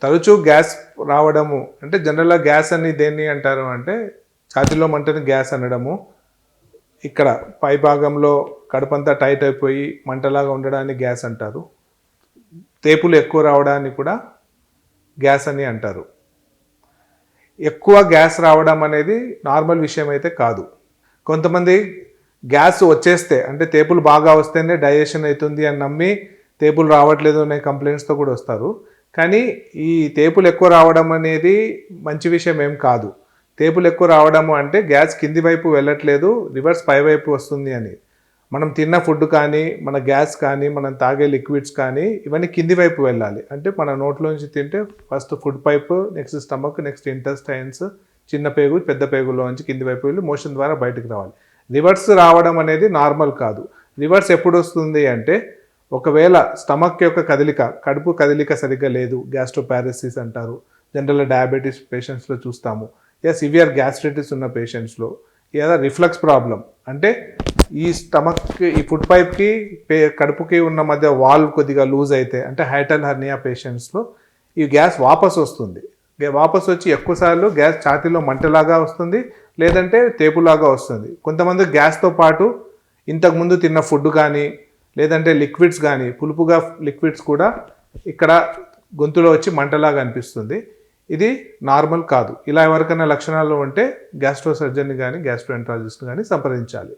తరచూ గ్యాస్ రావడము అంటే జనరల్గా గ్యాస్ అని దేన్ని అంటారు అంటే ఛాతీలో మంటని గ్యాస్ అనడము, ఇక్కడ పై భాగంలో కడుపంతా టైట్ అయిపోయి మంటలాగా ఉండడాన్ని గ్యాస్ అంటారు. తేపులు ఎక్కువ రావడాన్ని కూడా గ్యాస్ అని అంటారు. ఎక్కువ గ్యాస్ రావడం అనేది నార్మల్ విషయం అయితే కాదు. కొంతమంది గ్యాస్ వచ్చేస్తే అంటే తేపులు బాగా వస్తేనే డైజెషన్ అవుతుంది అని నమ్మి తేపులు రావట్లేదు అనే కంప్లైంట్స్తో కూడా వస్తారు. కానీ ఈ తేపులు ఎక్కువ రావడం అనేది మంచి విషయం ఏం కాదు. తేపులు ఎక్కువ రావడము అంటే గ్యాస్ కింది వైపు వెళ్ళట్లేదు, రివర్స్ పై వైపు వస్తుంది అని. మనం తిన్న ఫుడ్ కానీ, మన గ్యాస్ కానీ, మనం తాగే లిక్విడ్స్ కానీ ఇవన్నీ కింది వైపు వెళ్ళాలి. అంటే మన నోట్లోంచి తింటే first food pipe, next stomach, next intestines, చిన్న పేగు, పెద్ద పేగులోంచి కింది వైపు వెళ్ళి మోషన్ ద్వారా బయటకు రావాలి. రివర్స్ రావడం అనేది నార్మల్ కాదు. రివర్స్ ఎప్పుడు వస్తుంది అంటే ఒకవేళ స్టమక్ యొక్క కదలిక, కడుపు కదలిక సరిగ్గా లేదు, గ్యాస్ట్రోపారెసిస్ అంటారు. జనరల్గా డయాబెటీస్ పేషెంట్స్లో చూస్తాము. సివియర్ గ్యాస్ట్రైటిస్ ఉన్న పేషెంట్స్లో, లేదా రిఫ్లక్స్ ప్రాబ్లం అంటే ఈ స్టమక్కి, ఈ ఫుడ్ పైప్కి కడుపుకి ఉన్న మధ్య వాల్వ్ కొద్దిగా లూజ్ అయితే అంటే హైటల్ హర్నియా పేషెంట్స్లో ఈ గ్యాస్ వాపస్ వస్తుంది. వాపస్ వచ్చి ఎక్కువసార్లు గ్యాస్ ఛాతీలో మంటలాగా వస్తుంది, లేదంటే తేపులాగా వస్తుంది. కొంతమంది గ్యాస్తో పాటు ఇంతకుముందు తిన్న ఫుడ్ కానీ, లేదంటే లిక్విడ్స్ కానీ, పులుపుగా లిక్విడ్స్ కూడా ఇక్కడ గొంతులో వచ్చి మంటలాగా అనిపిస్తుంది. ఇది నార్మల్ కాదు. ఇలా ఎవరికైనా లక్షణాలు ఉంటే గ్యాస్ట్రో సర్జన్ని కానీ, గ్యాస్ట్రోఎంట్రాలజిస్ట్ని కానీ సంప్రదించాలి.